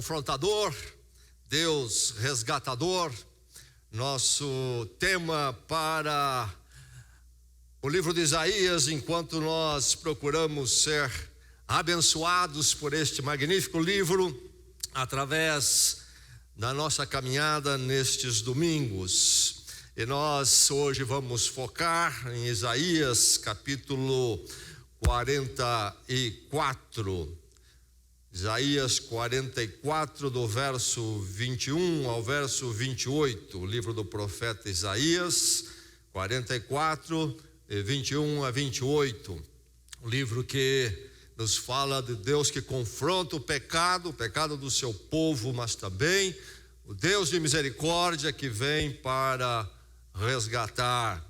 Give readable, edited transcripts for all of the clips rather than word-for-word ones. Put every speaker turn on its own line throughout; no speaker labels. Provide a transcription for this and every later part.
confrontador, Deus resgatador. Nosso tema para o livro de Isaías, enquanto nós procuramos ser abençoados por este magnífico livro, através da nossa caminhada nestes domingos. E nós hoje vamos focar em Isaías capítulo 44. Isaías 44, do verso 21 ao verso 28, o livro do profeta Isaías, 44, 21 a 28, o livro que nos fala de Deus que confronta o pecado do seu povo, mas também o Deus de misericórdia que vem para resgatar.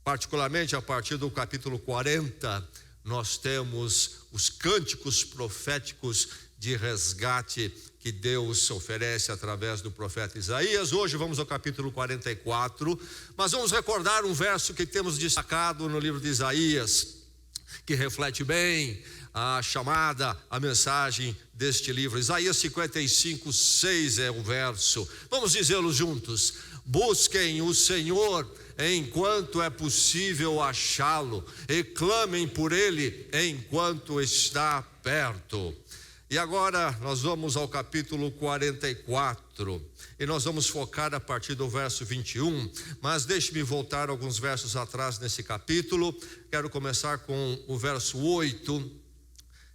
Particularmente a partir do capítulo 40, nós temos os cânticos proféticos de resgate que Deus oferece através do profeta Isaías. Hoje vamos ao capítulo 44, mas vamos recordar um verso que temos destacado no livro de Isaías, que reflete bem a chamada, a mensagem deste livro. Isaías 55, 6 é o verso. Vamos dizê-lo juntos: busquem o Senhor enquanto é possível achá-lo, e clamem por ele enquanto está perto. E agora nós vamos ao capítulo 44, e nós vamos focar a partir do verso 21, mas deixe-me voltar alguns versos atrás nesse capítulo. Quero começar com o verso 8,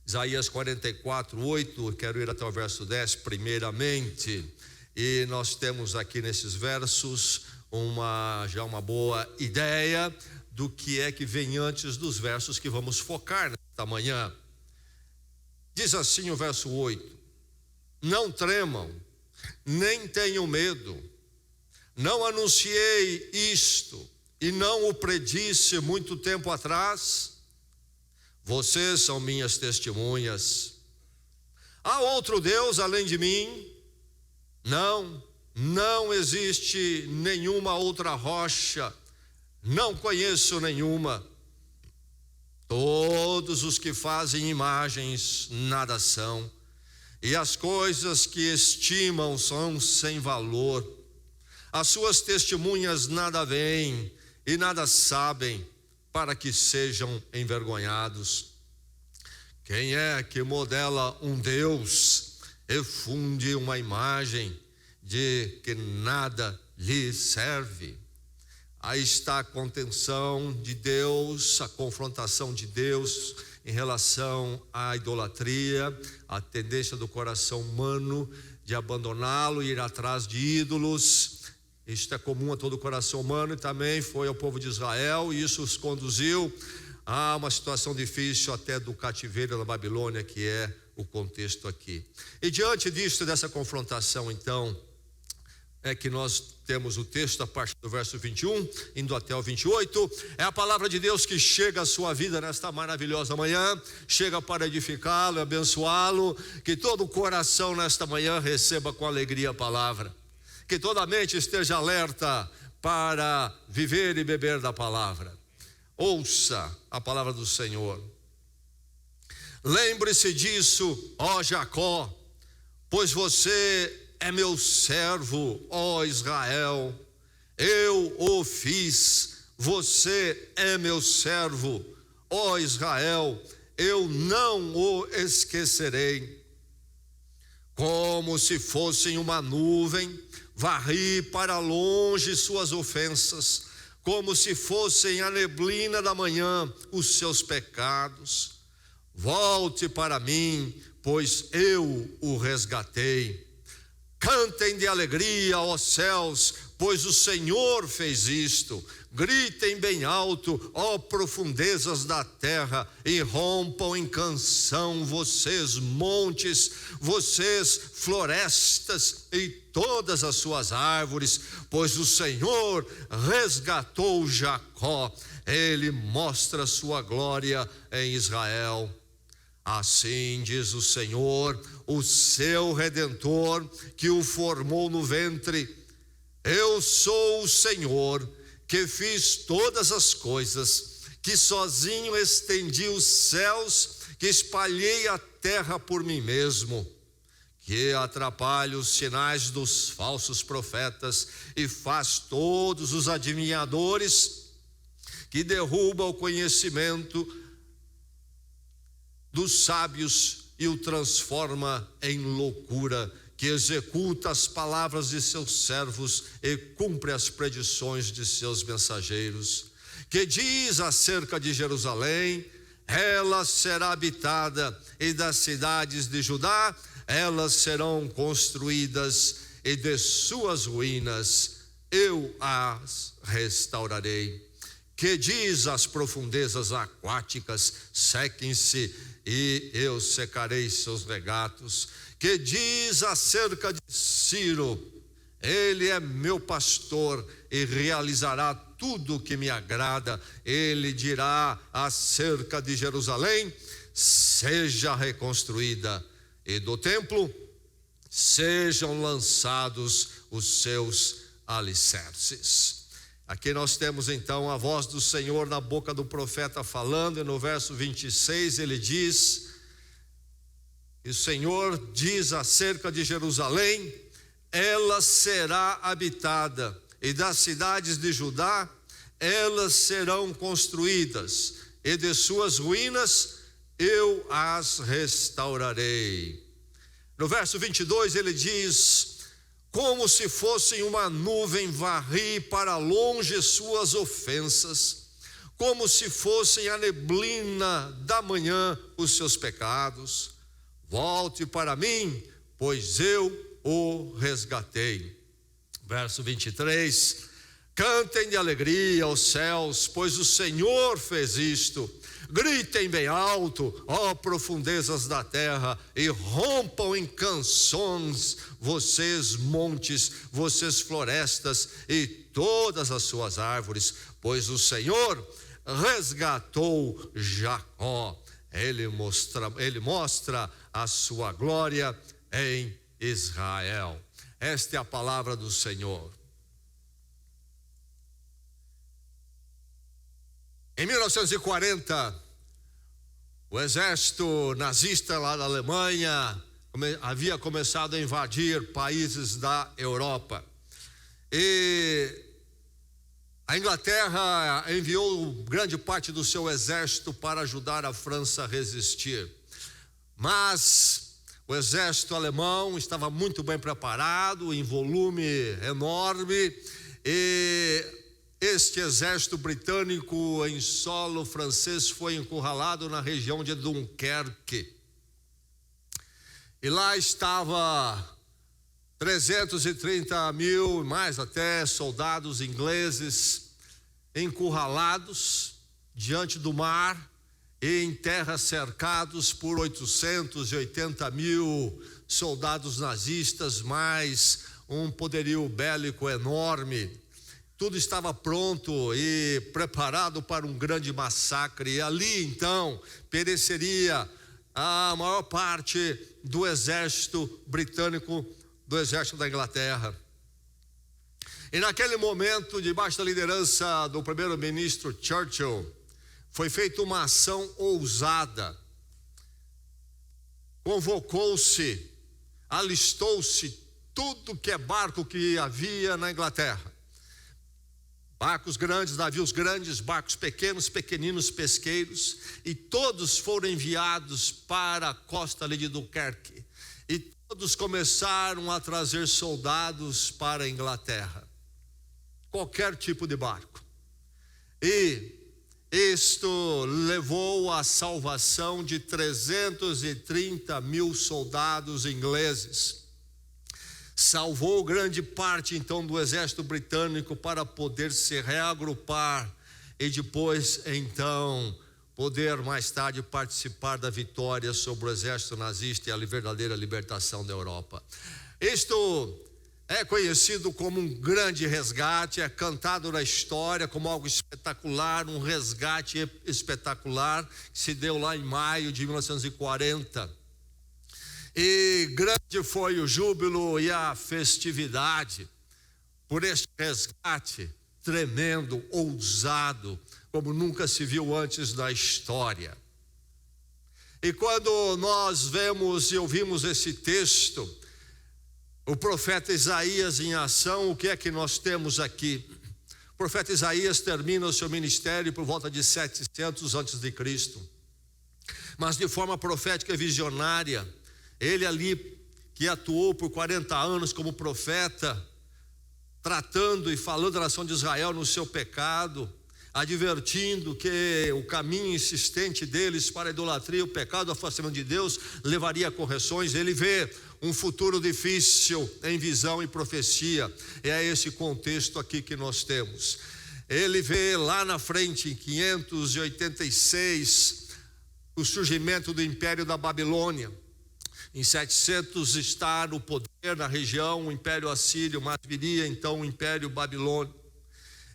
Isaías 44, 8, quero ir até o verso 10 primeiramente, e nós temos aqui nesses versos já uma boa ideia do que é que vem antes dos versos que vamos focar nesta manhã. Diz assim o verso 8: não tremam, nem tenham medo. Não anunciei isto e não o predisse muito tempo atrás? Vocês são minhas testemunhas. Há outro Deus além de mim? Não existe nenhuma outra rocha, não conheço nenhuma. Todos os que fazem imagens nada são, e as coisas que estimam são sem valor. As suas testemunhas nada veem e nada sabem, para que sejam envergonhados. Quem é que modela um Deus e funde uma imagem de que nada lhe serve? Aí está a contenção de Deus, a confrontação de Deus em relação à idolatria, a tendência do coração humano de abandoná-lo e ir atrás de ídolos. Isto é comum a todo o coração humano e também foi ao povo de Israel, e isso os conduziu a uma situação difícil até do cativeiro na Babilônia, que é o contexto aqui. E diante disso, dessa confrontação, então, é que nós temos o texto a partir do verso 21, indo até o 28, é a palavra de Deus que chega à sua vida nesta maravilhosa manhã, chega para edificá-lo, abençoá-lo, que todo o coração nesta manhã receba com alegria a palavra, que toda a mente esteja alerta para viver e beber da palavra. Ouça a palavra do Senhor. Lembre-se disso, ó Jacó, pois você é meu servo, ó Israel, eu o fiz. Você é meu servo, ó Israel, eu não o esquecerei. Como se fossem uma nuvem, varri para longe suas ofensas, como se fossem a neblina da manhã os seus pecados. Volte para mim, pois eu o resgatei. Cantem de alegria, ó céus, pois o Senhor fez isto. Gritem bem alto, ó profundezas da terra, e rompam em canção, vocês montes, vocês florestas e todas as suas árvores, pois o Senhor resgatou Jacó, ele mostra sua glória em Israel. Assim diz o Senhor, o seu Redentor, que o formou no ventre: eu sou o Senhor, que fiz todas as coisas, que sozinho estendi os céus, que espalhei a terra por mim mesmo, que atrapalha os sinais dos falsos profetas e faz todos os adivinhadores, que derruba o conhecimento dos sábios e o transforma em loucura, que executa as palavras de seus servos e cumpre as predições de seus mensageiros, que diz acerca de Jerusalém: ela será habitada, e das cidades de Judá, elas serão construídas, e de suas ruínas eu as restaurarei. Que diz às profundezas aquáticas: sequem-se, e eu secarei seus regatos. Que diz acerca de Ciro: ele é meu pastor e realizará tudo o que me agrada. Ele dirá acerca de Jerusalém: seja reconstruída, e do templo sejam lançados os seus alicerces. Aqui nós temos então a voz do Senhor na boca do profeta falando, e no verso 26 ele diz: e o Senhor diz acerca de Jerusalém: ela será habitada, e das cidades de Judá, elas serão construídas, e de suas ruínas eu as restaurarei. No verso 22 ele diz: como se fossem uma nuvem, varri para longe suas ofensas, como se fossem a neblina da manhã os seus pecados. Volte para mim, pois eu o resgatei. Verso 23: cantem de alegria os céus, pois o Senhor fez isto. Gritem bem alto, ó profundezas da terra, e rompam em canções, vocês montes, vocês florestas e todas as suas árvores, pois o Senhor resgatou Jacó. Ele mostra a sua glória em Israel. Esta é a palavra do Senhor. Em 1940, o exército nazista lá da Alemanha havia começado a invadir países da Europa. E a Inglaterra enviou grande parte do seu exército para ajudar a França a resistir. Mas o exército alemão estava muito bem preparado, em volume enorme, e este exército britânico em solo francês foi encurralado na região de Dunkerque. E lá estava 330 mil, mais até, soldados ingleses encurralados diante do mar e em terra cercados por 880 mil soldados nazistas, mais um poderio bélico enorme. Tudo estava pronto e preparado para um grande massacre, e ali então pereceria a maior parte do exército britânico, do exército da Inglaterra. E naquele momento, debaixo da liderança do primeiro-ministro Churchill, foi feita uma ação ousada. Convocou-se, alistou-se tudo que é barco que havia na Inglaterra. Barcos grandes, navios grandes, barcos pequenos, pequeninos pesqueiros, e todos foram enviados para a costa ali de Dunkerque. E todos começaram a trazer soldados para a Inglaterra. Qualquer tipo de barco. E isto levou à salvação de 330 mil soldados ingleses. Salvou grande parte então do exército britânico para poder se reagrupar e depois então poder mais tarde participar da vitória sobre o exército nazista e a verdadeira libertação da Europa. Isto é conhecido como um grande resgate, é cantado na história como algo espetacular, um resgate espetacular que se deu lá em maio de 1940. E grande foi o júbilo e a festividade por este resgate tremendo, ousado, como nunca se viu antes na história. E quando nós vemos e ouvimos esse texto, o profeta Isaías em ação, o que é que nós temos aqui? O profeta Isaías termina o seu ministério por volta de 700 a.C., mas de forma profética e visionária. Ele ali que atuou por 40 anos como profeta, tratando e falando da nação de Israel no seu pecado, advertindo que o caminho insistente deles para a idolatria, o pecado, o afastamento de Deus, levaria a correções. Ele vê um futuro difícil em visão e profecia. É esse contexto aqui que nós temos. Ele vê lá na frente, em 586, o surgimento do Império da Babilônia. Em 700 está no poder na região o Império Assírio, mas viria então o Império Babilônico.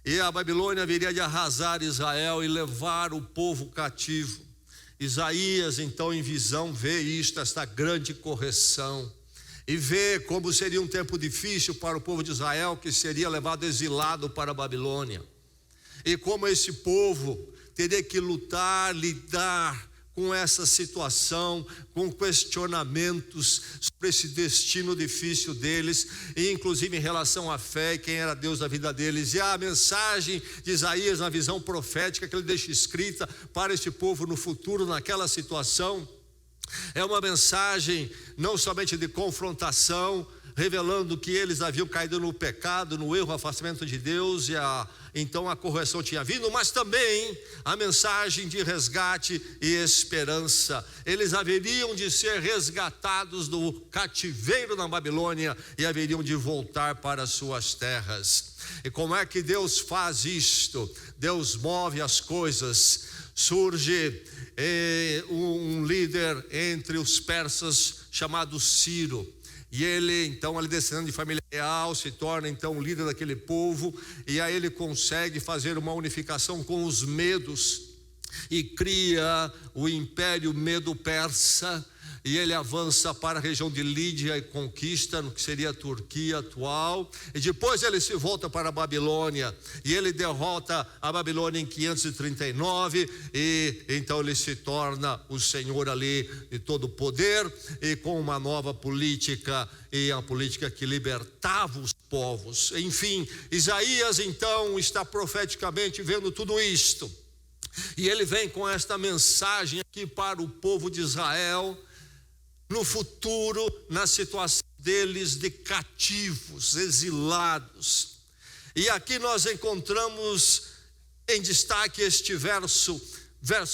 E a Babilônia viria de arrasar Israel e levar o povo cativo. Isaías então em visão vê isto, esta grande correção, e vê como seria um tempo difícil para o povo de Israel, que seria levado exilado para a Babilônia, e como esse povo teria que lutar, lidar com essa situação, com questionamentos sobre esse destino difícil deles, e inclusive em relação à fé e quem era Deus da vida deles. E a mensagem de Isaías na visão profética que ele deixa escrita para este povo no futuro, naquela situação, é uma mensagem não somente de confrontação, revelando que eles haviam caído no pecado, no erro, afastamento de Deus, e então a correção tinha vindo, mas também a mensagem de resgate e esperança. Eles haveriam de ser resgatados do cativeiro na Babilônia e haveriam de voltar para suas terras. E como é que Deus faz isto? Deus move as coisas. Surge um líder entre os persas chamado Ciro. E ele, então, ali descendendo de família real, se torna então líder daquele povo, e aí ele consegue fazer uma unificação com os medos, e cria o Império Medo-Persa, e ele avança para a região de Lídia e conquista no que seria a Turquia atual, e depois ele se volta para a Babilônia, e ele derrota a Babilônia em 539, e então ele se torna o senhor ali de todo o poder, e com uma nova política, e a política que libertava os povos. Enfim, Isaías então está profeticamente vendo tudo isto, e ele vem com esta mensagem aqui para o povo de Israel, no futuro, na situação deles de cativos, exilados. E aqui nós encontramos em destaque este verso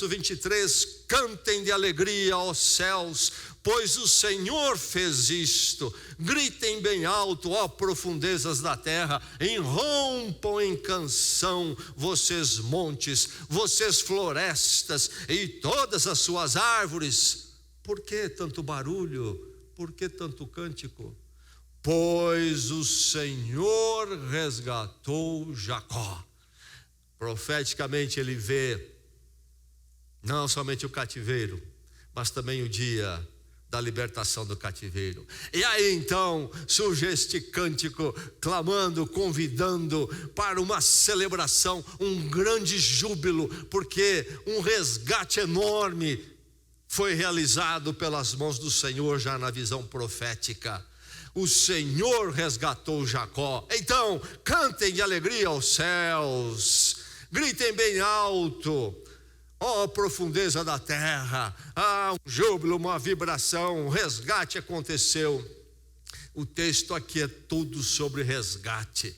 23: cantem de alegria, ó céus, pois o Senhor fez isto. Gritem bem alto, ó profundezas da terra, irrompam em canção, vocês montes, vocês florestas e todas as suas árvores. Por que tanto barulho? Por que tanto cântico? Pois o Senhor resgatou Jacó. Profeticamente ele vê não somente o cativeiro, mas também o dia da libertação do cativeiro. E aí então surge este cântico, clamando, convidando para uma celebração, um grande júbilo, porque um resgate enorme foi realizado pelas mãos do Senhor já na visão profética. O Senhor resgatou Jacó. Então, cantem de alegria aos céus, gritem bem alto, ó profundeza da terra. Um júbilo, uma vibração, um resgate aconteceu. O texto aqui é tudo sobre resgate.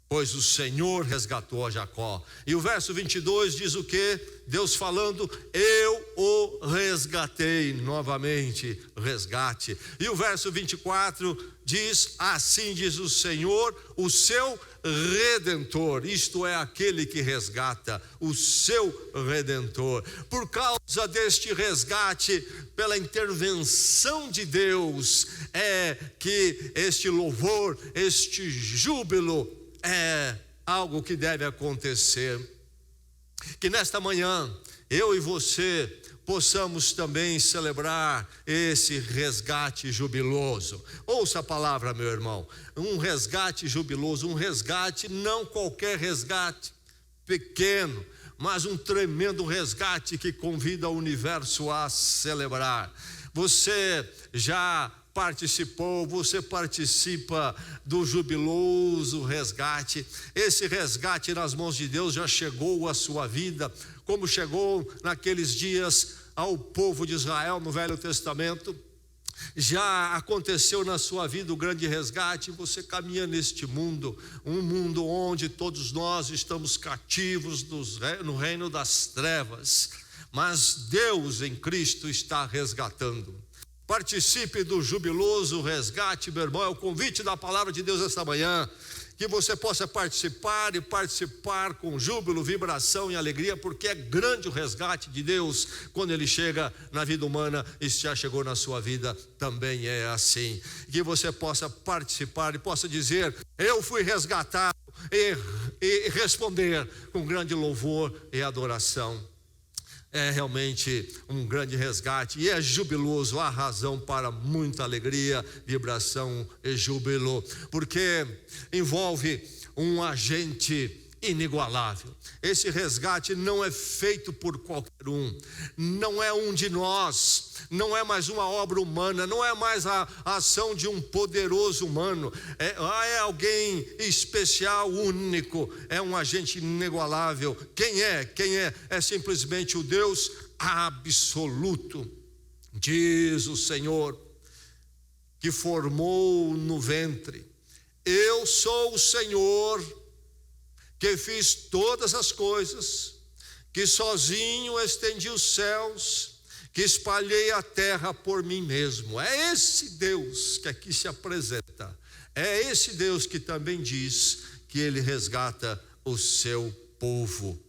Pois o Senhor resgatou a Jacó. E o verso 22 diz o quê? Deus falando: eu o resgatei. Novamente, resgate. E o verso 24 diz: assim diz o Senhor, o seu Redentor. Isto é, aquele que resgata, o seu Redentor. Por causa deste resgate, pela intervenção de Deus, é que este louvor, este júbilo é algo que deve acontecer. Que nesta manhã eu e você possamos também celebrar esse resgate jubiloso. Ouça a palavra, meu irmão, um resgate jubiloso, um resgate, não qualquer resgate pequeno, mas um tremendo resgate que convida o universo a celebrar. Você já participou, você participa do jubiloso resgate. Esse resgate nas mãos de Deus já chegou à sua vida, como chegou naqueles dias ao povo de Israel no Velho Testamento. Já aconteceu na sua vida o grande resgate. Você caminha neste mundo, um mundo onde todos nós estamos cativos no reino das trevas, mas Deus em Cristo está resgatando. Participe do jubiloso resgate, meu irmão. É o convite da palavra de Deus esta manhã, que você possa participar e participar com júbilo, vibração e alegria, porque é grande o resgate de Deus quando Ele chega na vida humana, e se já chegou na sua vida, também é assim. Que você possa participar e possa dizer: eu fui resgatado, e responder com grande louvor e adoração. É realmente um grande resgate e é jubiloso, há razão para muita alegria, vibração e júbilo, porque envolve um agente inigualável. Esse resgate não é feito por qualquer um, não é um de nós, não é mais uma obra humana, não é mais a ação de um poderoso humano, é alguém especial, único, é um agente inigualável. Quem é? É simplesmente o Deus absoluto. Diz o Senhor, que formou no ventre: eu sou o Senhor, que fiz todas as coisas, que sozinho estendi os céus, que espalhei a terra por mim mesmo. É esse Deus que aqui se apresenta, é esse Deus que também diz que Ele resgata o seu povo.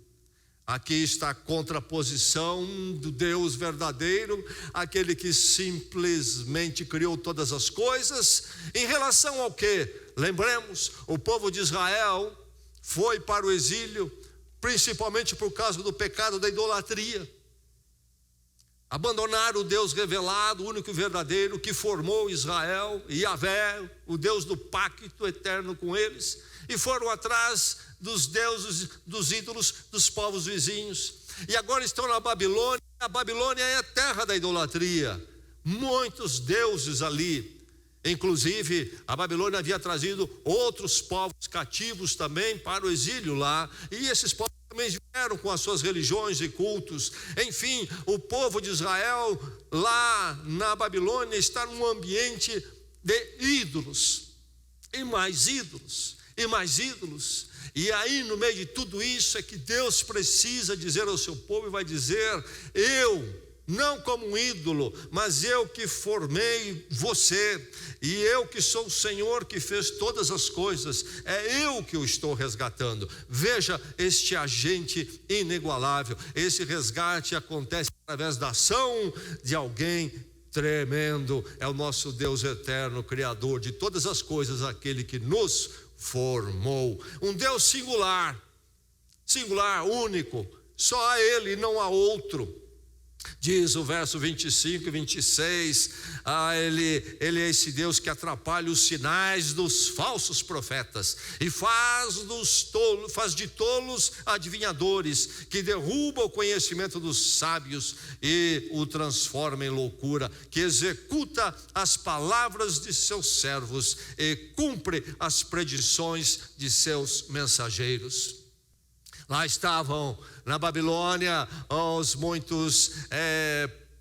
Aqui está a contraposição do Deus verdadeiro, aquele que simplesmente criou todas as coisas, em relação ao que? Lembremos, o povo de Israel foi para o exílio, principalmente por causa do pecado da idolatria. Abandonaram o Deus revelado, o único e verdadeiro, que formou Israel, Yahvé, o Deus do pacto eterno com eles, e foram atrás dos deuses, dos ídolos dos povos vizinhos, e agora estão na Babilônia. A Babilônia é a terra da idolatria, muitos deuses ali. Inclusive, a Babilônia havia trazido outros povos cativos também para o exílio lá, e esses povos também vieram com as suas religiões e cultos. Enfim, o povo de Israel lá na Babilônia está num ambiente de ídolos, e mais ídolos, e mais ídolos. E aí, no meio de tudo isso, é que Deus precisa dizer ao seu povo, e vai dizer: não como um ídolo, mas eu que formei você, e eu que sou o Senhor que fez todas as coisas, é eu que o estou resgatando. Veja este agente inigualável. Esse resgate acontece através da ação de alguém tremendo. É o nosso Deus eterno, Criador de todas as coisas, aquele que nos formou. Um Deus singular, único, só a Ele, não há outro. Diz o verso 25 e 26, ele é esse Deus que atrapalha os sinais dos falsos profetas e faz de tolos adivinhadores, que derruba o conhecimento dos sábios e o transforma em loucura, que executa as palavras de seus servos e cumpre as predições de seus mensageiros. Lá estavam na Babilônia os muitos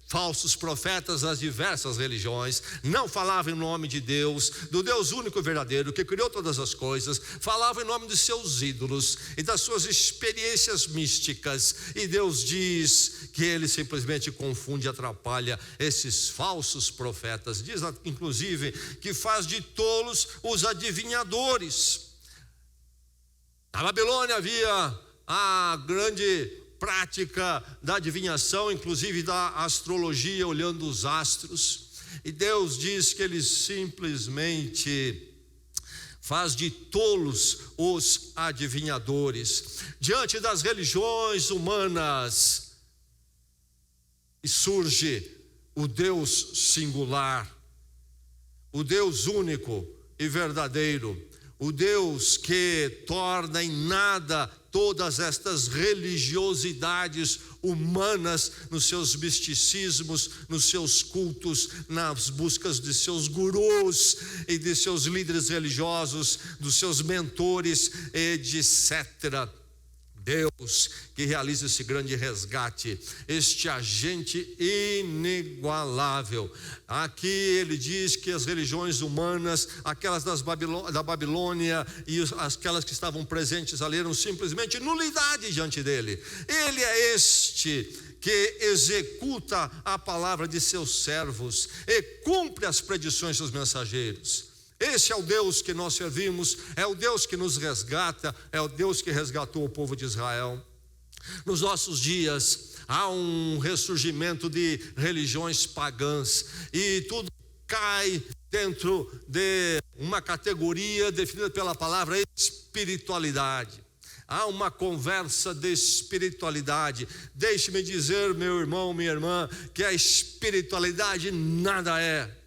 falsos profetas das diversas religiões, não falavam em nome de Deus, do Deus único e verdadeiro, que criou todas as coisas, falavam em nome de seus ídolos e das suas experiências místicas, e Deus diz que Ele simplesmente confunde e atrapalha esses falsos profetas. Diz inclusive que faz de tolos os adivinhadores. Na Babilônia havia a grande prática da adivinhação, inclusive da astrologia, olhando os astros, e Deus diz que Ele simplesmente faz de tolos os adivinhadores. Diante das religiões humanas, e surge o Deus singular, o Deus único e verdadeiro, o Deus que torna em nada todas estas religiosidades humanas nos seus misticismos, nos seus cultos, nas buscas de seus gurus e de seus líderes religiosos, dos seus mentores, etc. Deus que realiza esse grande resgate, este agente inigualável. Aqui ele diz que as religiões humanas, aquelas da Babilônia e aquelas que estavam presentes ali, eram simplesmente nulidade diante dele. Ele é este que executa a palavra de seus servos e cumpre as predições dos mensageiros. Esse é o Deus que nós servimos, é o Deus que nos resgata, é o Deus que resgatou o povo de Israel. Nos nossos dias há um ressurgimento de religiões pagãs e tudo cai dentro de uma categoria definida pela palavra espiritualidade. Há uma conversa de espiritualidade. Deixe-me dizer, meu irmão, minha irmã, que a espiritualidade nada é.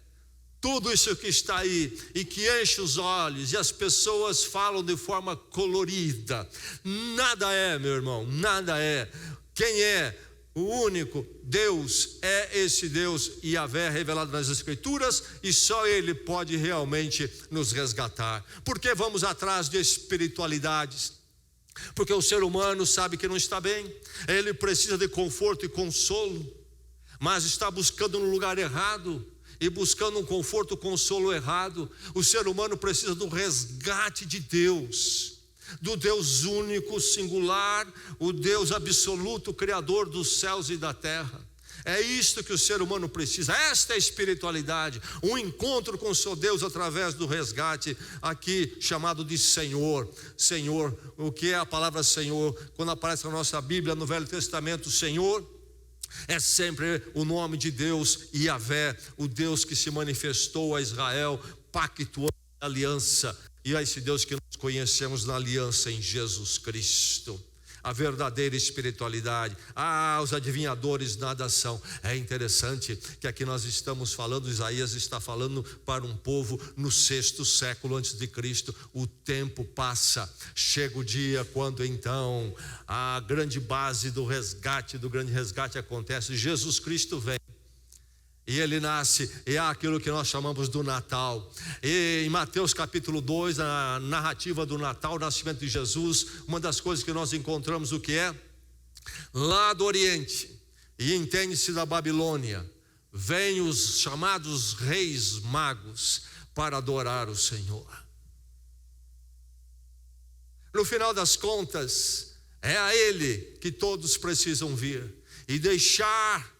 Tudo isso que está aí e que enche os olhos e as pessoas falam de forma colorida, nada é, meu irmão, nada é. Quem é o único Deus é esse Deus Yahvé revelado nas Escrituras, e só Ele pode realmente nos resgatar. Por que vamos atrás de espiritualidades? Porque o ser humano sabe que não está bem, ele precisa de conforto e consolo, mas está buscando no lugar errado e buscando um conforto, consolo errado. O ser humano precisa do resgate de Deus, do Deus único, singular, o Deus absoluto, criador dos céus e da terra. É isto que o ser humano precisa, esta é a espiritualidade, um encontro com o seu Deus através do resgate, aqui chamado de Senhor. Senhor, o que é a palavra Senhor? Quando aparece na nossa Bíblia, no Velho Testamento, Senhor é sempre o nome de Deus Yahvé, o Deus que se manifestou a Israel, pactuando a aliança, e a esse Deus que nós conhecemos na aliança em Jesus Cristo. A verdadeira espiritualidade. Os adivinhadores nada são. É interessante que aqui nós estamos falando, Isaías está falando para um povo no 6º século antes de Cristo. O tempo passa, chega o dia quando então a grande base do resgate, do grande resgate acontece. Jesus Cristo vem e ele nasce, e é aquilo que nós chamamos do Natal. E em Mateus capítulo 2, a narrativa do Natal, o nascimento de Jesus, uma das coisas que nós encontramos, o que é? Lá do Oriente, e entende-se da Babilônia, vêm os chamados reis magos para adorar o Senhor. No final das contas, é a Ele que todos precisam vir e deixar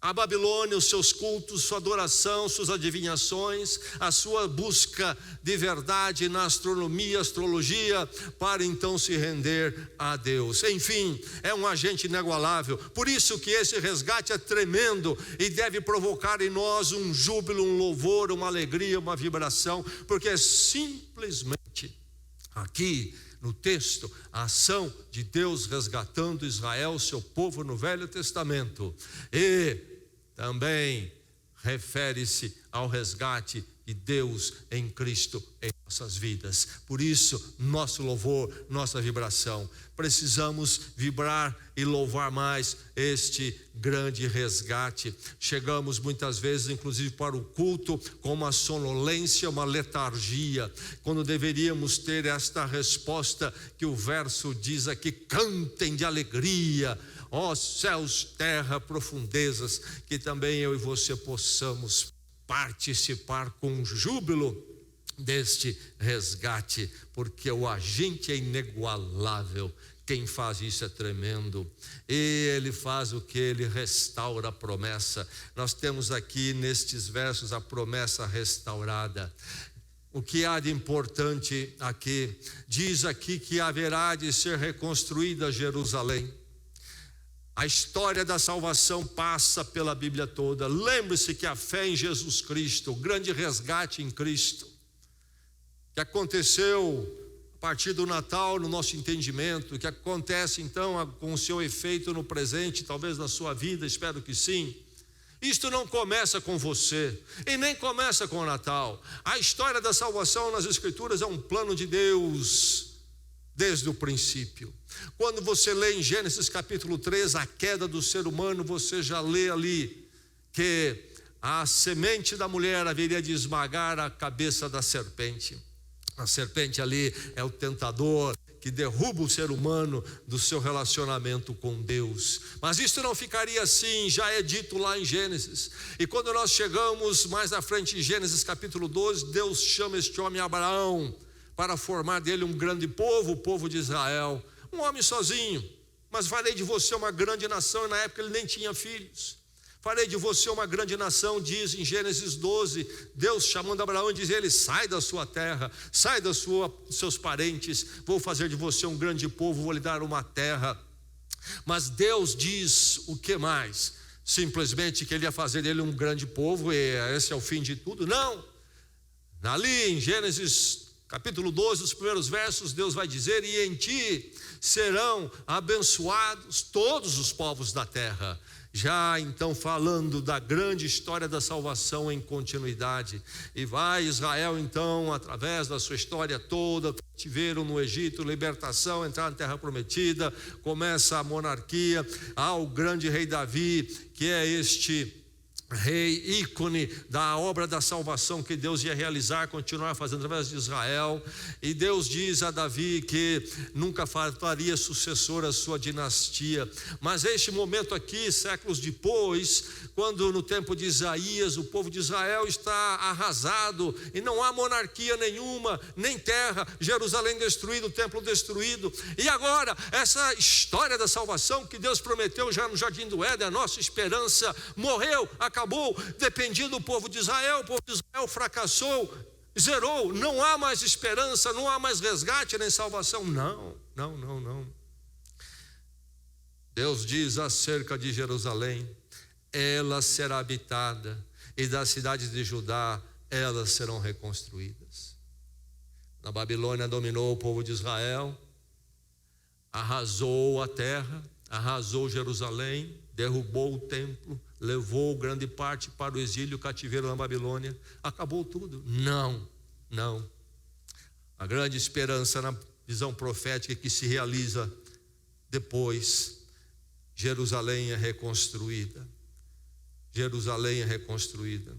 a Babilônia, os seus cultos, sua adoração, suas adivinhações, a sua busca de verdade na astronomia, astrologia, para então se render a Deus. Enfim, é um agente inigualável. Por isso que esse resgate é tremendo e deve provocar em nós um júbilo, um louvor, uma alegria, uma vibração, porque é simplesmente aqui no texto a ação de Deus resgatando Israel, seu povo no Velho Testamento, e também refere-se ao resgate de Deus em Cristo em nossas vidas. Por isso, nosso louvor, nossa vibração. Precisamos vibrar e louvar mais este grande resgate. Chegamos muitas vezes, inclusive, para o culto com uma sonolência, uma letargia, quando deveríamos ter esta resposta que o verso diz aqui: cantem de alegria, ó céus, terra, profundezas, que também eu e você possamos participar com júbilo deste resgate, porque o agente é inigualável. Quem faz isso é tremendo. E ele faz o que? Ele restaura a promessa. Nós temos aqui nestes versos a promessa restaurada. O que há de importante aqui? Diz aqui que haverá de ser reconstruída Jerusalém. A história da salvação passa pela Bíblia toda. Lembre-se que a fé em Jesus Cristo, o grande resgate em Cristo, que aconteceu a partir do Natal no nosso entendimento, que acontece então com o seu efeito no presente, talvez na sua vida, espero que sim. Isto não começa com você e nem começa com o Natal. A história da salvação nas Escrituras é um plano de Deus desde o princípio. Quando você lê em Gênesis capítulo 3 a queda do ser humano, você já lê ali que a semente da mulher haveria de esmagar a cabeça da serpente. A serpente ali é o tentador que derruba o ser humano do seu relacionamento com Deus. Mas isso não ficaria assim, já é dito lá em Gênesis. E quando nós chegamos mais à frente em Gênesis capítulo 12, Deus chama este homem Abraão para formar dele um grande povo, o povo de Israel. Um homem sozinho, mas farei de você uma grande nação. E na época ele nem tinha filhos. Farei de você uma grande nação, diz em Gênesis 12, Deus chamando Abraão e diz a ele: sai da sua terra, sai dos seus parentes, vou fazer de você um grande povo, vou lhe dar uma terra. Mas Deus diz o que mais? Simplesmente que ele ia fazer dele um grande povo, e esse é o fim de tudo? Não. Ali em Gênesis capítulo 12, os primeiros versos, Deus vai dizer: e em ti serão abençoados todos os povos da terra. Já então falando da grande história da salvação em continuidade. E vai Israel então, através da sua história toda, cativeiro no Egito, libertação, entrar na terra prometida, começa a monarquia, há o grande rei Davi, que é este rei, ícone da obra da salvação que Deus ia realizar, continuar fazendo através de Israel. E Deus diz a Davi que nunca faltaria sucessor à sua dinastia. Mas este momento aqui, séculos depois, quando no tempo de Isaías o povo de Israel está arrasado e não há monarquia nenhuma, nem terra, Jerusalém destruído, o templo destruído. E agora essa história da salvação que Deus prometeu já no Jardim do Éden, a nossa esperança, morreu, acabou, dependia do povo de Israel. O povo de Israel fracassou, zerou, não há mais esperança, não há mais resgate nem salvação. Não. Deus diz acerca de Jerusalém: ela será habitada, e das cidades de Judá elas serão reconstruídas. Na Babilônia dominou o povo de Israel, arrasou a terra, arrasou Jerusalém, derrubou o templo, levou grande parte para o exílio, cativeiro na Babilônia, acabou tudo. Não. A grande esperança na visão profética que se realiza depois: Jerusalém é reconstruída. Jerusalém é reconstruída.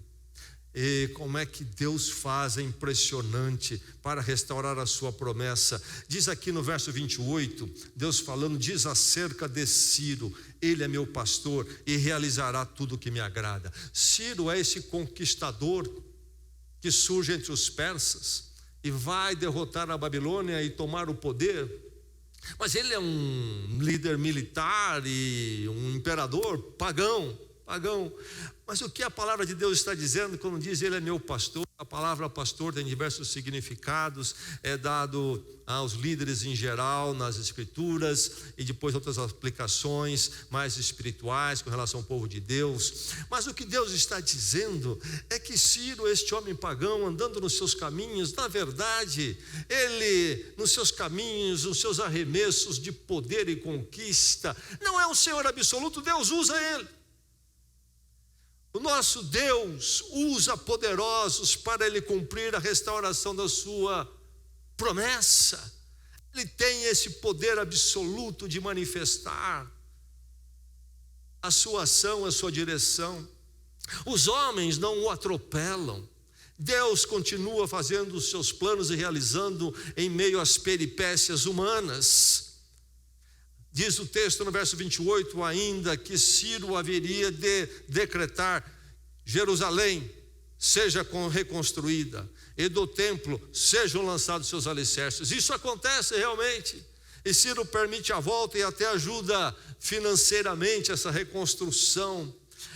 E como é que Deus faz, é impressionante, para restaurar a sua promessa. Diz aqui no verso 28, Deus falando, diz acerca de Ciro: ele é meu pastor e realizará tudo o que me agrada. Ciro é esse conquistador que surge entre os persas e vai derrotar a Babilônia e tomar o poder. Mas ele é um líder militar e um imperador pagão. Mas o que a palavra de Deus está dizendo quando diz ele é meu pastor? A palavra pastor tem diversos significados, é dado aos líderes em geral nas escrituras, e depois outras aplicações mais espirituais com relação ao povo de Deus. Mas o que Deus está dizendo é que Ciro, este homem pagão, andando nos seus caminhos, na verdade, ele nos seus caminhos, nos seus arremessos de poder e conquista, não é um Senhor absoluto. Deus usa ele. O nosso Deus usa poderosos para ele cumprir a restauração da sua promessa. Ele tem esse poder absoluto de manifestar a sua ação, a sua direção. Os homens não o atropelam. Deus continua fazendo os seus planos e realizando em meio às peripécias humanas. Diz o texto no verso 28 ainda que Ciro haveria de decretar: Jerusalém seja reconstruída e do templo sejam lançados seus alicerces. Isso acontece realmente, e Ciro permite a volta e até ajuda financeiramente essa reconstrução.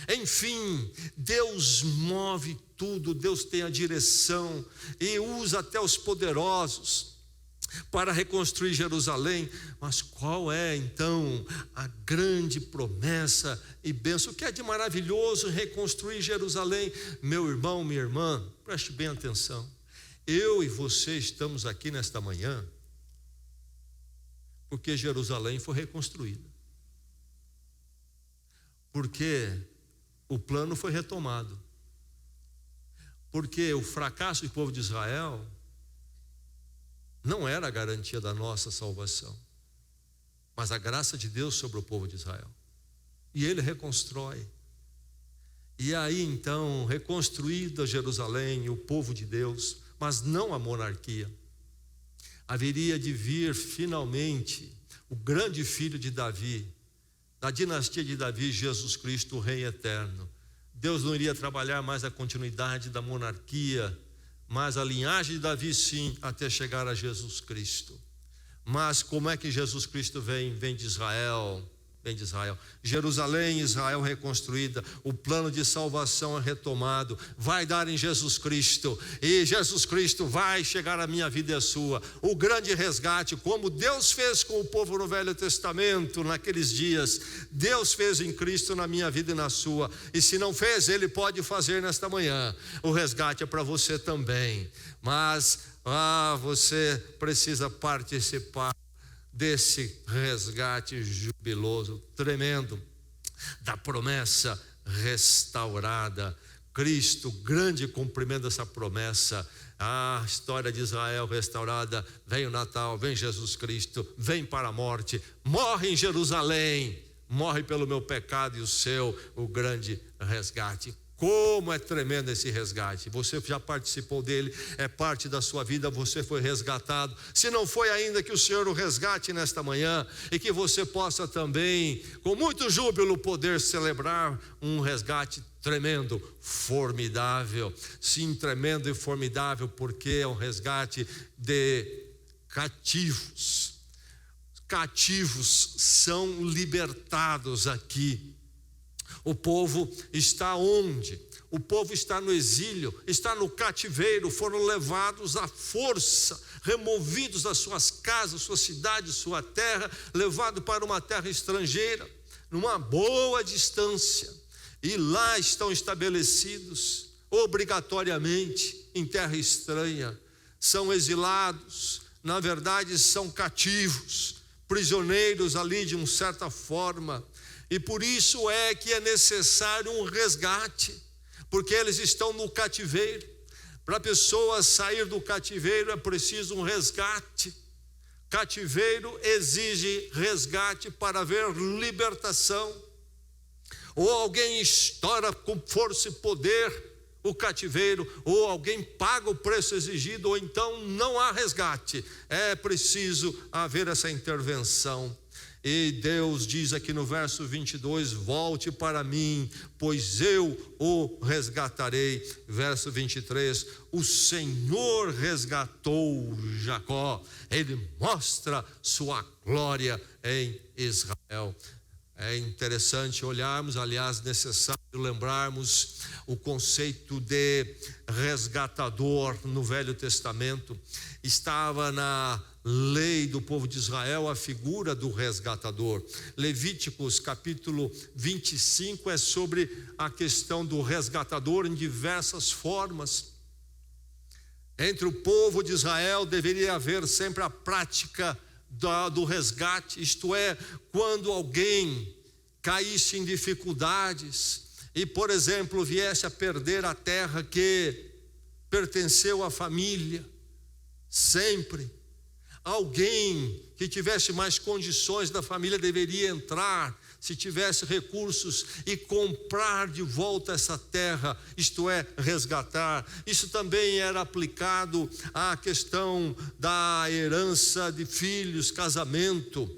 Enfim, Deus move tudo, Deus tem a direção e usa até os poderosos para reconstruir Jerusalém. Mas qual é então a grande promessa e bênção? O que é de maravilhoso em reconstruir Jerusalém? Meu irmão, minha irmã, preste bem atenção. Eu e você estamos aqui nesta manhã porque Jerusalém foi reconstruída. Porque o plano foi retomado. Porque o fracasso do povo de Israel não era a garantia da nossa salvação, mas a graça de Deus sobre o povo de Israel. E ele reconstrói. E aí então, reconstruída Jerusalém, o povo de Deus, mas não a monarquia, haveria de vir finalmente o grande filho de Davi, da dinastia de Davi, Jesus Cristo, o Rei eterno. Deus não iria trabalhar mais a continuidade da monarquia, mas a linhagem de Davi sim, até chegar a Jesus Cristo. Mas como é que Jesus Cristo vem? Vem de Israel. Vem de Israel. Jerusalém, Israel reconstruída, o plano de salvação é retomado, vai dar em Jesus Cristo, e Jesus Cristo vai chegar à minha vida e à sua, o grande resgate, como Deus fez com o povo no Velho Testamento, naqueles dias, Deus fez em Cristo na minha vida e na sua, e se não fez, Ele pode fazer nesta manhã. O resgate é para você também, mas você precisa participar desse resgate jubiloso, tremendo, da promessa restaurada. Cristo, grande cumprimento dessa promessa. A história de Israel restaurada, vem o Natal, vem Jesus Cristo, vem para a morte, morre em Jerusalém, morre pelo meu pecado e o seu, o grande resgate. Como é tremendo esse resgate. Você já participou dele, é parte da sua vida, você foi resgatado. Se não foi ainda, que o Senhor o resgate nesta manhã, e que você possa também, com muito júbilo, poder celebrar um resgate tremendo, formidável. Sim, tremendo e formidável, porque é um resgate de cativos. Cativos são libertados aqui. O povo está onde? O povo está no exílio, está no cativeiro, foram levados à força, removidos das suas casas, sua cidade, sua terra, levados para uma terra estrangeira, numa boa distância, e lá estão estabelecidos, obrigatoriamente, em terra estranha, são exilados, na verdade são cativos, prisioneiros ali de uma certa forma. E por isso é que é necessário um resgate, porque eles estão no cativeiro. Para a pessoa sair do cativeiro é preciso um resgate. Cativeiro exige resgate para haver libertação. Ou alguém estoura com força e poder o cativeiro, ou alguém paga o preço exigido, ou então não há resgate. É preciso haver essa intervenção. E Deus diz aqui no verso 22, volte para mim, pois eu o resgatarei. Verso 23, o Senhor resgatou Jacó, Ele mostra sua glória em Israel. É interessante olharmos, aliás, necessário lembrarmos o conceito de resgatador no Velho Testamento. Estava na lei do povo de Israel a figura do resgatador. Levíticos capítulo 25 é sobre a questão do resgatador em diversas formas. Entre o povo de Israel deveria haver sempre a prática do resgate, isto é, quando alguém caísse em dificuldades e, por exemplo, viesse a perder a terra que pertenceu à família, sempre alguém que tivesse mais condições da família deveria entrar, se tivesse recursos, e comprar de volta essa terra, isto é, resgatar. Isso também era aplicado à questão da herança de filhos, casamento.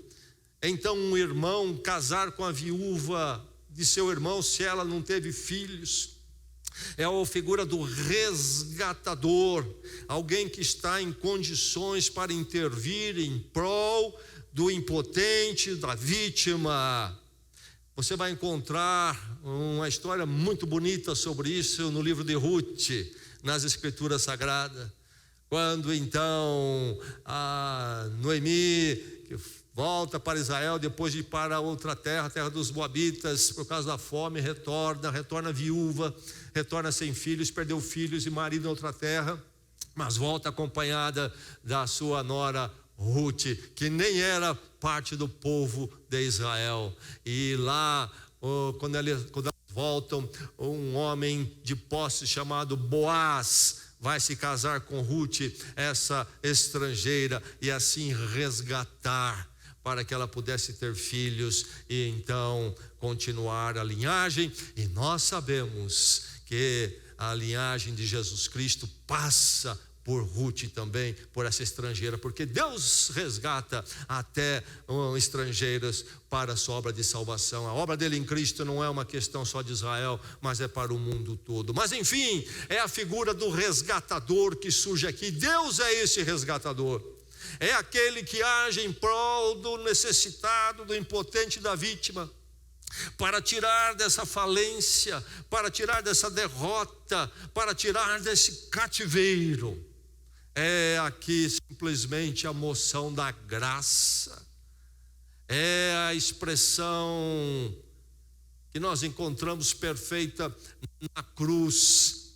Então um irmão casar com a viúva de seu irmão, se ela não teve filhos, é a figura do resgatador, alguém que está em condições para intervir em prol do impotente, da vítima. Você vai encontrar uma história muito bonita sobre isso no livro de Ruth, nas Escrituras Sagradas, quando então a Noemi, que volta para Israel depois de ir para outra terra, a terra dos Moabitas, por causa da fome, retorna viúva, retorna sem filhos, perdeu filhos e marido em outra terra, mas volta acompanhada da sua nora Ruth, que nem era parte do povo de Israel. E lá, quando ela voltam, um homem de posse chamado Boaz vai se casar com Ruth, essa estrangeira, e assim resgatar para que ela pudesse ter filhos e então continuar a linhagem. E nós sabemos que a linhagem de Jesus Cristo passa por Ruth também, por essa estrangeira, porque Deus resgata até estrangeiros para a sua obra de salvação. A obra dele em Cristo não é uma questão só de Israel, mas é para o mundo todo. Mas enfim, é a figura do resgatador que surge aqui. Deus é esse resgatador, é aquele que age em prol do necessitado, do impotente, da vítima, para tirar dessa falência, para tirar dessa derrota, para tirar desse cativeiro. É aqui simplesmente a moção da graça, é a expressão que nós encontramos perfeita na cruz.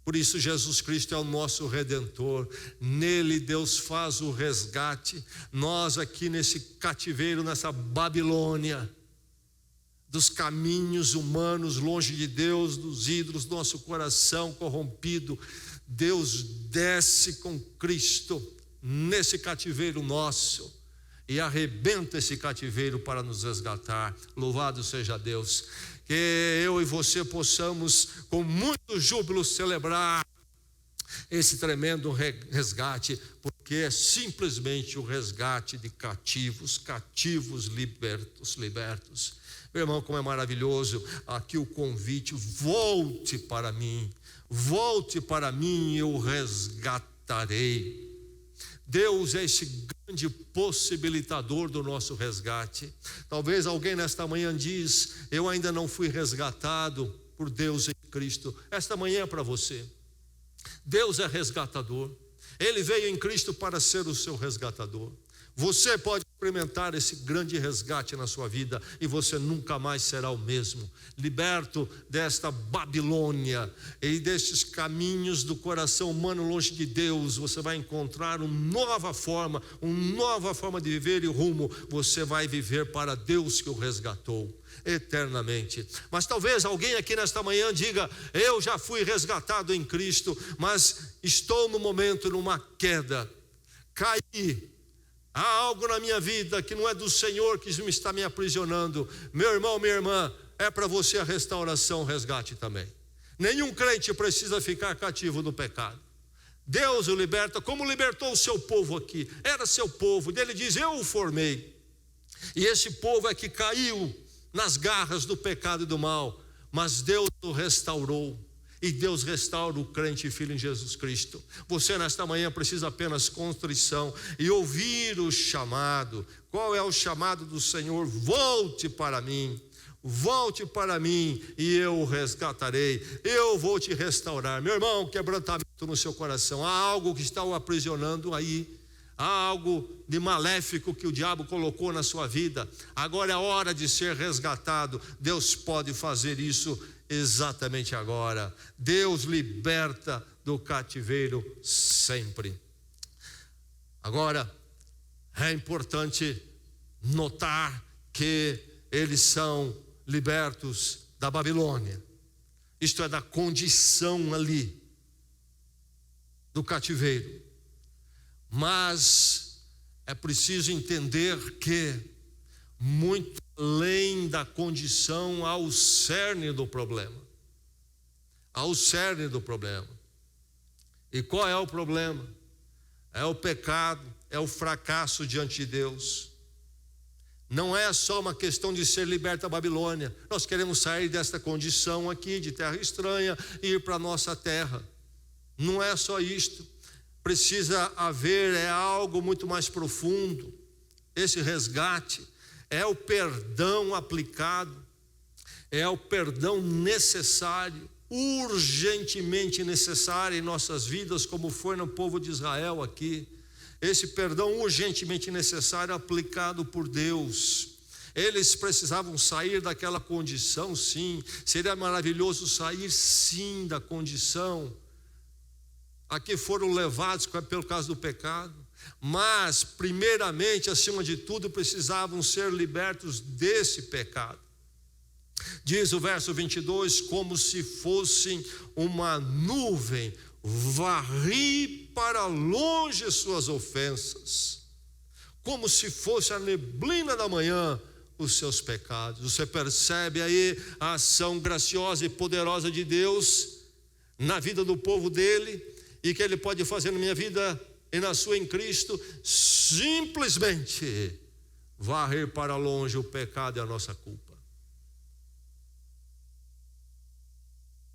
Por isso Jesus Cristo é o nosso Redentor, nele Deus faz o resgate. Nós aqui nesse cativeiro, nessa Babilônia, dos caminhos humanos, longe de Deus, dos ídolos, do nosso coração corrompido, Deus desce com Cristo nesse cativeiro nosso e arrebenta esse cativeiro para nos resgatar. Louvado seja Deus. Que eu e você possamos com muito júbilo celebrar esse tremendo resgate, porque é simplesmente o resgate de cativos libertos. Meu irmão, como é maravilhoso aqui o convite: volte para mim e eu resgatarei. Deus é esse grande possibilitador do nosso resgate. Talvez alguém nesta manhã diz: eu ainda não fui resgatado por Deus em Cristo. Esta manhã é para você. Deus é resgatador, Ele veio em Cristo para ser o seu resgatador. Você pode experimentar esse grande resgate na sua vida e você nunca mais será o mesmo. Liberto desta Babilônia e destes caminhos do coração humano longe de Deus, você vai encontrar uma nova forma de viver e rumo. Você vai viver para Deus que o resgatou eternamente. Mas talvez alguém aqui nesta manhã diga: eu já fui resgatado em Cristo, mas estou no momento numa queda, caí. Há algo na minha vida que não é do Senhor que está me aprisionando. Meu irmão, minha irmã, é para você a restauração, o resgate também. Nenhum crente precisa ficar cativo no pecado. Deus o liberta, como libertou o seu povo aqui. Era seu povo, ele diz: eu o formei. E esse povo é que caiu nas garras do pecado e do mal, mas Deus o restaurou. E Deus restaura o crente e filho em Jesus Cristo. Você nesta manhã precisa apenas contrição e ouvir o chamado. Qual é o chamado do Senhor? Volte para mim e eu o resgatarei. Eu vou te restaurar. Meu irmão, quebrantamento no seu coração. Há algo que está o aprisionando aí. Há algo de maléfico que o diabo colocou na sua vida. Agora é a hora de ser resgatado. Deus pode fazer isso exatamente agora. Deus liberta do cativeiro sempre. Agora, é importante notar que eles são libertos da Babilônia. Isto é, da condição ali do cativeiro. Mas é preciso entender que muito além da condição há o cerne do problema. Há o cerne do problema. E qual é o problema? É o pecado, é o fracasso diante de Deus. Não é só uma questão de ser liberto da Babilônia. Nós queremos sair desta condição aqui de terra estranha e ir para a nossa terra. Não é só isto. Precisa haver algo muito mais profundo. Esse resgate é o perdão aplicado, é o perdão necessário, urgentemente necessário em nossas vidas, como foi no povo de Israel aqui. Esse perdão urgentemente necessário aplicado por Deus. Eles precisavam sair daquela condição, sim. Seria maravilhoso sair, sim, da condição a que foram levados pelo caso do pecado. Mas, primeiramente, acima de tudo, precisavam ser libertos desse pecado. Diz o verso 22, como se fosse uma nuvem, varri para longe suas ofensas, como se fosse a neblina da manhã, os seus pecados. Você percebe aí a ação graciosa e poderosa de Deus na vida do povo dele, e que ele pode fazer na minha vida e na sua em Cristo, simplesmente varrer para longe o pecado e a nossa culpa.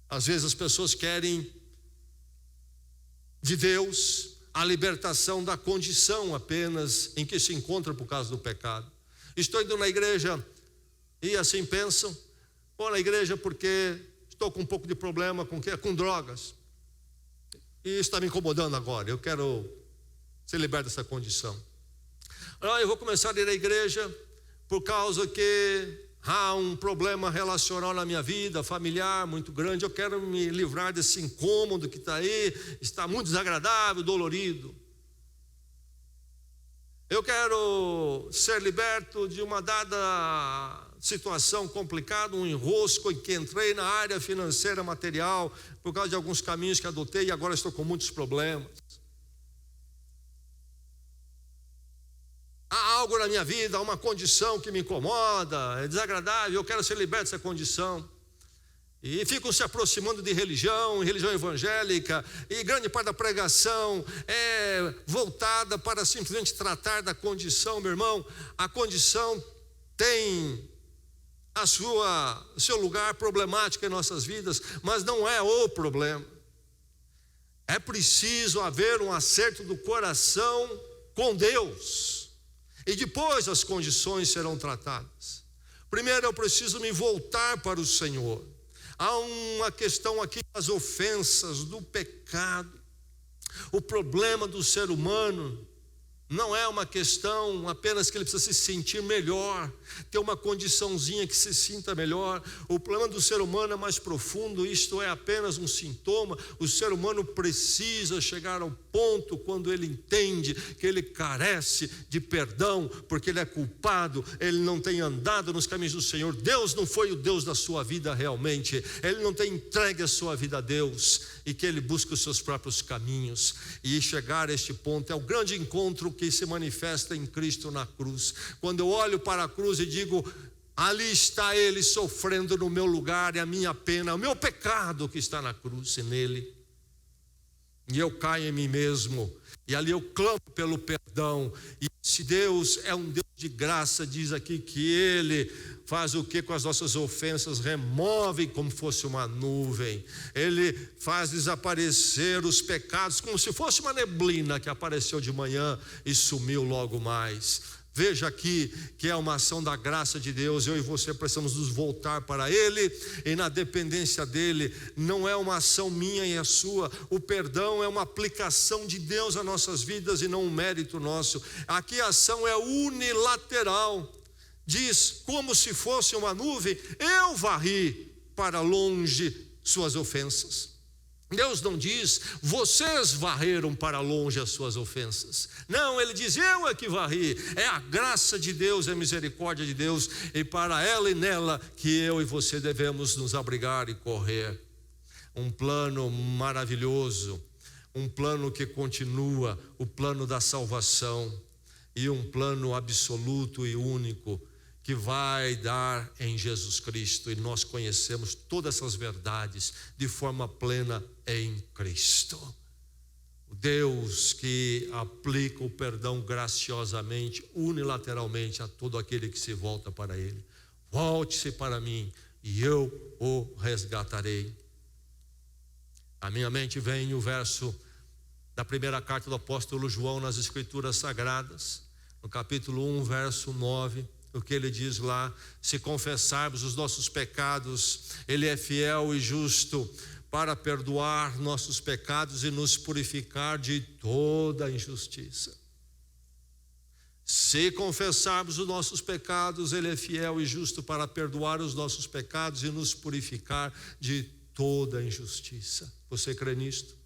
Às vezes as pessoas querem de Deus a libertação da condição apenas em que se encontra por causa do pecado. Estou indo na igreja e assim pensam, vou na igreja porque estou com um pouco de problema com drogas, e está me incomodando agora, eu quero ser liberto dessa condição. Eu vou começar a ir à igreja por causa que há um problema relacional na minha vida, familiar, muito grande. Eu quero me livrar desse incômodo que está aí, está muito desagradável, dolorido. Eu quero ser liberto de uma dada situação complicada, um enrosco em que entrei na área financeira, material, por causa de alguns caminhos que adotei e agora estou com muitos problemas. Há algo na minha vida, há uma condição que me incomoda, é desagradável, eu quero ser liberto dessa condição. E ficam se aproximando de religião evangélica, e grande parte da pregação é voltada para simplesmente tratar da condição. Meu irmão, a condição tem seu lugar problemático em nossas vidas, mas não é o problema. É preciso haver um acerto do coração com Deus, e depois as condições serão tratadas. Primeiro eu preciso me voltar para o Senhor. Há uma questão aqui das ofensas, do pecado. O problema do ser humano não é uma questão apenas que ele precisa se sentir melhor, ter uma condiçãozinha que se sinta melhor. O problema do ser humano é mais profundo, isto é apenas um sintoma. O ser humano precisa chegar ao ponto quando ele entende que ele carece de perdão, porque ele é culpado, ele não tem andado nos caminhos do Senhor. Deus não foi o Deus da sua vida realmente, ele não tem entregue a sua vida a Deus, e que ele busca os seus próprios caminhos. E chegar a este ponto é o grande encontro que se manifesta em Cristo na cruz. Quando eu olho para a cruz e digo, ali está ele sofrendo no meu lugar, e a minha pena, o meu pecado que está na cruz, e nele, e eu caio em mim mesmo, e ali eu clamo pelo perdão. E se Deus é um Deus de graça, diz aqui que ele faz o que com as nossas ofensas? Remove como fosse uma nuvem. Ele faz desaparecer os pecados como se fosse uma neblina que apareceu de manhã e sumiu logo mais. Veja aqui que é uma ação da graça de Deus. Eu e você precisamos nos voltar para Ele, e na dependência dEle. Não é uma ação minha e a sua. O perdão é uma aplicação de Deus às nossas vidas e não um mérito nosso. Aqui a ação é unilateral. Diz, como se fosse uma nuvem, eu varri para longe suas ofensas. Deus não diz, vocês varreram para longe as suas ofensas. Não, ele diz, eu é que varri. É a graça de Deus, é a misericórdia de Deus, e para ela e nela que eu e você devemos nos abrigar e correr. Um plano maravilhoso, um plano que continua, o plano da salvação, e um plano absoluto e único que vai dar em Jesus Cristo, e nós conhecemos todas essas verdades de forma plena em Cristo. O Deus que aplica o perdão graciosamente, unilateralmente a todo aquele que se volta para Ele. Volte-se para mim e eu o resgatarei. À minha mente vem o verso da primeira carta do apóstolo João nas Escrituras Sagradas, no capítulo 1, verso 9. O que ele diz lá: se confessarmos os nossos pecados, Ele é fiel e justo para perdoar nossos pecados e nos purificar de toda injustiça. Se confessarmos os nossos pecados, Ele é fiel e justo para perdoar os nossos pecados e nos purificar de toda injustiça. Você crê nisto?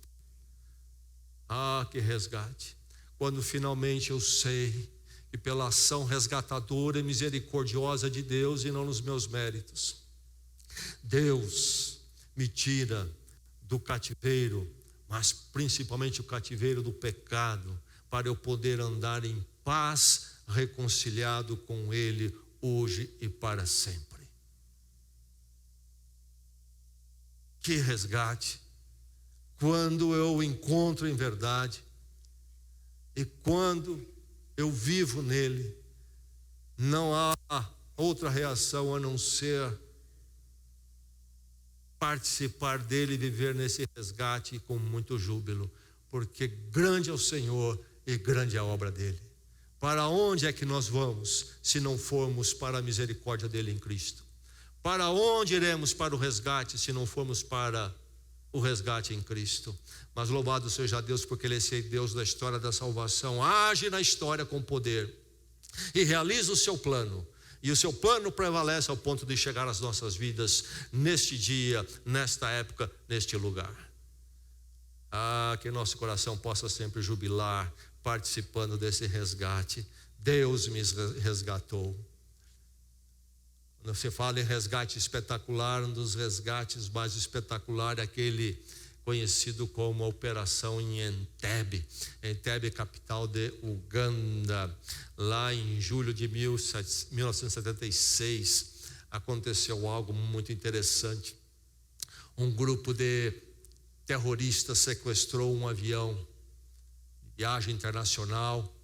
Ah, que resgate! Quando finalmente eu sei e pela ação resgatadora e misericordiosa de Deus e não nos meus méritos, Deus me tira do cativeiro, mas principalmente o cativeiro do pecado, para eu poder andar em paz, reconciliado com Ele hoje e para sempre. Que resgate! Quando eu encontro em verdade e quando eu vivo nele, não há outra reação a não ser participar dele e viver nesse resgate com muito júbilo, porque grande é o Senhor e grande é a obra dele. Para onde é que nós vamos se não formos para a misericórdia dele em Cristo? Para onde iremos para o resgate se não formos para o resgate em Cristo? Mas louvado seja Deus, porque Ele é Deus da história da salvação, age na história com poder e realiza o seu plano. E o seu plano prevalece ao ponto de chegar às nossas vidas neste dia, nesta época, neste lugar. Que nosso coração possa sempre jubilar, participando desse resgate. Deus me resgatou. Quando você fala em resgate espetacular, um dos resgates mais espetaculares é aquele conhecido como a Operação em Entebbe. Entebbe, capital de Uganda. Lá em julho de 1976, aconteceu algo muito interessante. Um grupo de terroristas sequestrou um avião de viagem internacional,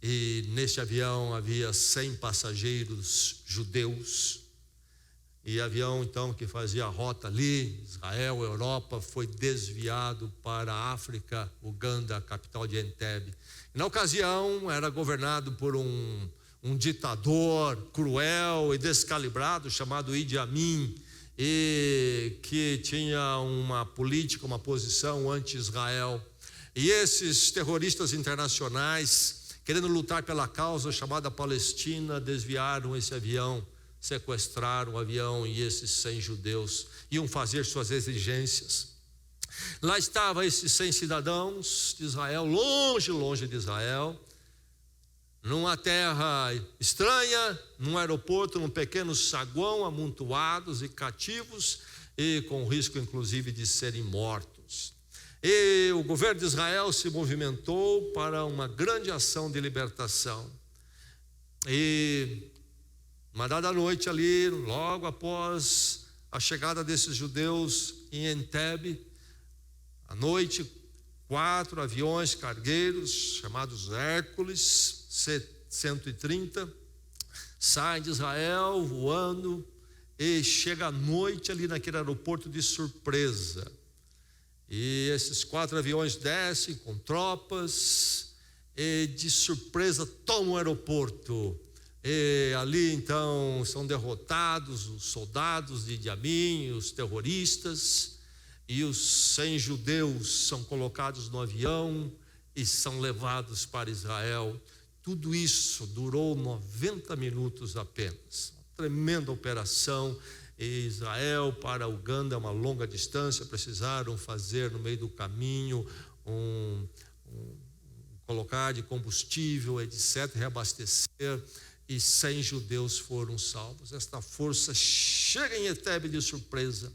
e neste avião havia 100 passageiros judeus. E avião então que fazia a rota ali, Israel, Europa, foi desviado para a África, Uganda, a capital de Entebbe. E na ocasião era governado por um ditador cruel e descalibrado chamado Idi Amin, e que tinha uma política, uma posição anti-Israel. E esses terroristas internacionais, querendo lutar pela causa chamada Palestina, desviaram esse avião, sequestraram o avião, e esses 100 judeus iam fazer suas exigências. Lá estavam esses 100 cidadãos de Israel, longe de Israel, numa terra estranha, num aeroporto, num pequeno saguão, amontoados e cativos, e com risco inclusive de serem mortos. E o governo de Israel se movimentou para uma grande ação de libertação. E uma dada noite ali, logo após a chegada desses judeus em Entebbe, à noite, 4 aviões cargueiros, chamados Hércules, C-130, saem de Israel voando e chega à noite ali naquele aeroporto de surpresa. E esses 4 aviões descem com tropas e de surpresa tomam o aeroporto. E ali então são derrotados os soldados de Idi Amin, os terroristas, e os 100 judeus são colocados no avião e são levados para Israel. Tudo isso durou 90 minutos apenas. Uma tremenda operação. E Israel para Uganda, uma longa distância, precisaram fazer no meio do caminho colocar de combustível, etc., reabastecer. E 100 judeus foram salvos. Esta força chega em Entebbe de surpresa,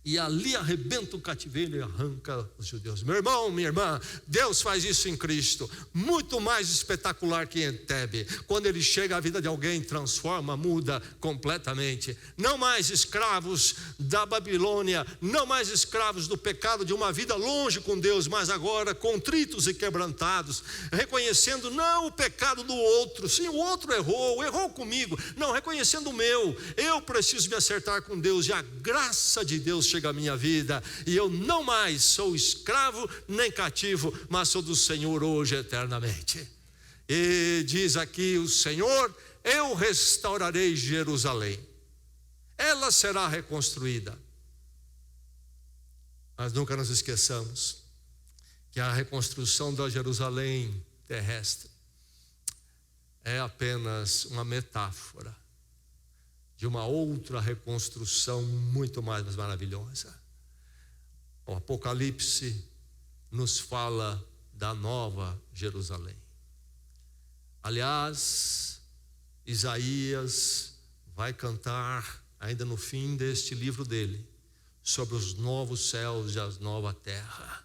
e ali arrebenta o cativeiro e arranca os judeus. Meu irmão, minha irmã, Deus faz isso em Cristo, muito mais espetacular que em Entebbe. Quando Ele chega, a vida de alguém transforma, muda completamente. Não mais escravos da Babilônia, não mais escravos do pecado, de uma vida longe com Deus, mas agora contritos e quebrantados, reconhecendo não o pecado do outro, sim, o outro errou comigo, não, reconhecendo o meu. Eu preciso me acertar com Deus, e a graça de Deus chega à minha vida, e eu não mais sou escravo nem cativo, mas sou do Senhor hoje eternamente. E diz aqui o Senhor: eu restaurarei Jerusalém, ela será reconstruída. Mas nunca nos esqueçamos que a reconstrução da Jerusalém terrestre é apenas uma metáfora de uma outra reconstrução muito mais maravilhosa. O Apocalipse nos fala da nova Jerusalém. Aliás, Isaías vai cantar ainda no fim deste livro dele, sobre os novos céus e a nova terra.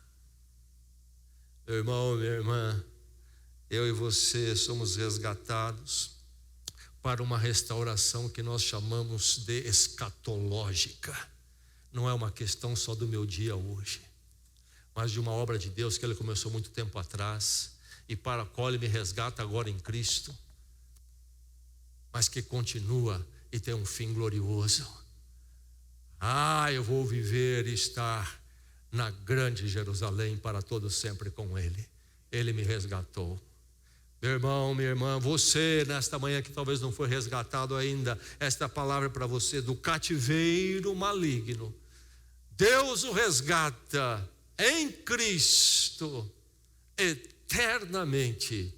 Meu irmão, minha irmã, eu e você somos resgatados para uma restauração que nós chamamos de escatológica. Não é uma questão só do meu dia hoje, mas de uma obra de Deus que Ele começou muito tempo atrás e para a qual Ele me resgata agora em Cristo, mas que continua e tem um fim glorioso. Eu vou viver e estar na grande Jerusalém para todo sempre com Ele. Ele me resgatou. Meu irmão, minha irmã, você nesta manhã que talvez não foi resgatado ainda, esta palavra é para você: do cativeiro maligno, Deus o resgata em Cristo eternamente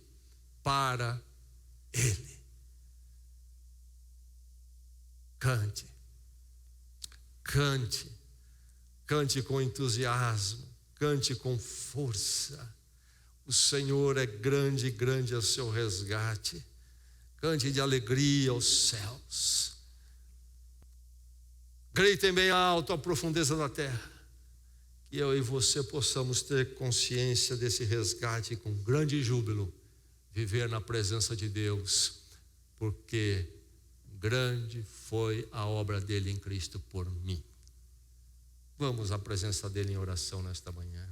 para Ele. Cante, cante, cante com entusiasmo, cante com força. O Senhor é grande, grande é o seu resgate. Cante de alegria aos céus. Gritem bem alto a profundeza da terra. Que eu e você possamos ter consciência desse resgate e com grande júbilo viver na presença de Deus, porque grande foi a obra dele em Cristo por mim. Vamos à presença dele em oração nesta manhã.